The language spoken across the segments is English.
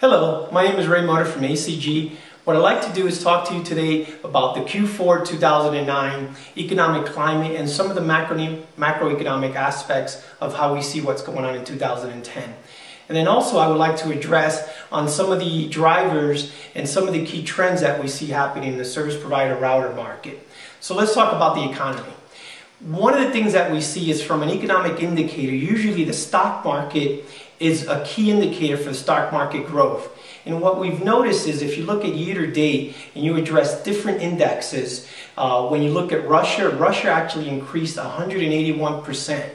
Hello, my name is Ray Mutter from ACG. What I'd like to do is talk to you today about the Q4 2009 economic climate and some of the macroeconomic aspects of how we see what's going on in 2010. And then also I would like to address on some of the drivers and some of the key trends that we see happening in the service provider router market. So let's talk about the economy. One of the things that we see is from an economic indicator, usually the stock market is a key indicator for the stock market growth. And what we've noticed is if you look at year to date and you address different indexes, when you look at Russia actually increased 181%.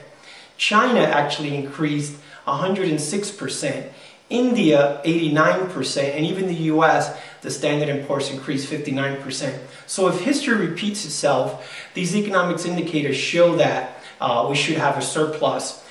China actually increased 106%. India 89%, and even the US, the Standard & Poor's increased 59%. So if history repeats itself, these economics indicators show that we should have a surplus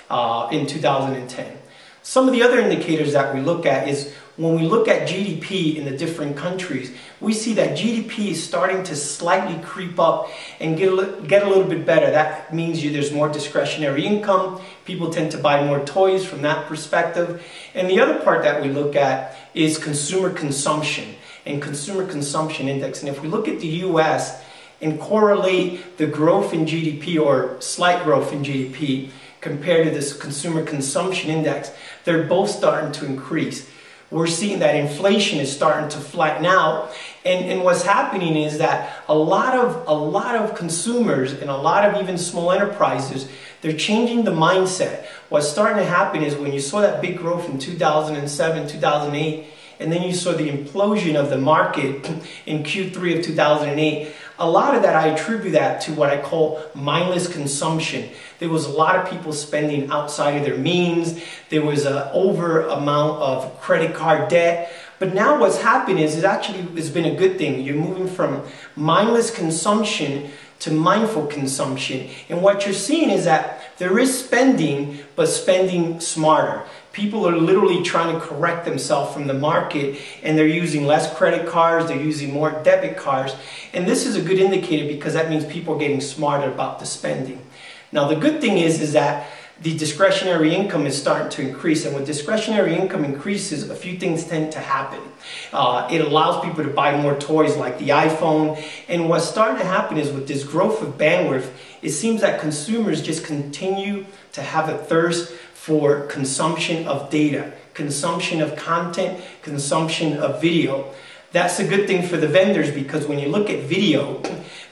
in 2010. Some of the other indicators that we look at is when we look at GDP in the different countries, we see that GDP is starting to slightly creep up and get a little bit better. That means there's more discretionary income. People tend to buy more toys from that perspective. And the other part that we look at is consumer consumption and consumer consumption index. And if we look at the US and correlate the growth in GDP or slight growth in GDP compared to this consumer consumption index, they're both starting to increase. We're seeing that inflation is starting to flatten out, and what's happening is that a lot of consumers and a lot of even small enterprises, they're changing the mindset. What's starting to happen is when you saw that big growth in 2007, 2008, and then you saw the implosion of the market in Q3 of 2008, a lot of that I attribute that to what I call mindless consumption. There was a lot of people spending outside of their means. There was an over amount of credit card debt. But now what's happened is it's been a good thing. You're moving from mindless consumption to mindful consumption. And what you're seeing is that there is spending, but spending smarter. People are literally trying to correct themselves from the market, and they're using less credit cards, they're using more debit cards. And this is a good indicator because that means people are getting smarter about the spending. Now the good thing is that the discretionary income is starting to increase, and when discretionary income increases, a few things tend to happen. It allows people to buy more toys like the iPhone, and what's starting to happen is with this growth of bandwidth, it seems that consumers just continue to have a thirst for consumption of data, consumption of content, consumption of video. That's a good thing for the vendors because when you look at video,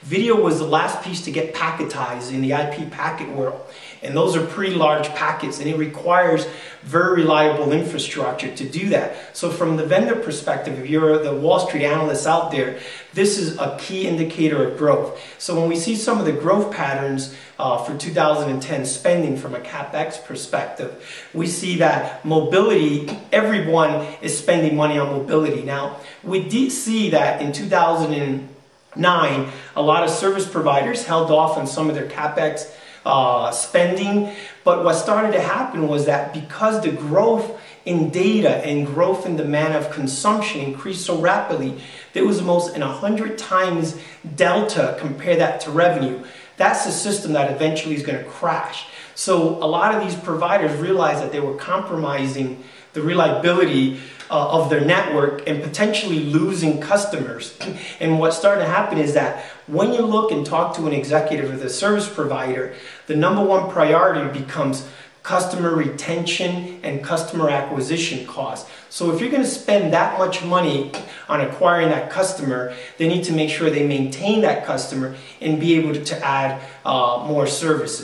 video was the last piece to get packetized in the IP packet world. And those are pretty large packets, and it requires very reliable infrastructure to do that. So from the vendor perspective, if you're the Wall Street analyst out there, this is a key indicator of growth. So when we see some of the growth patterns for 2010 spending from a CapEx perspective, we see that mobility, everyone is spending money on mobility. Now, we did see that in 2009, a lot of service providers held off on some of their CapEx spending, but what started to happen was that because the growth in data and growth in demand of consumption increased so rapidly, there was almost an 100 times delta. Compare that to revenue. That's a system that eventually is going to crash. So a lot of these providers realized that they were compromising the reliability of their network and potentially losing customers. And what started to happen is that when you look and talk to an executive of the service provider, the number one priority becomes customer retention and customer acquisition costs. So if you're going to spend that much money on acquiring that customer, they need to make sure they maintain that customer and be able to add more services.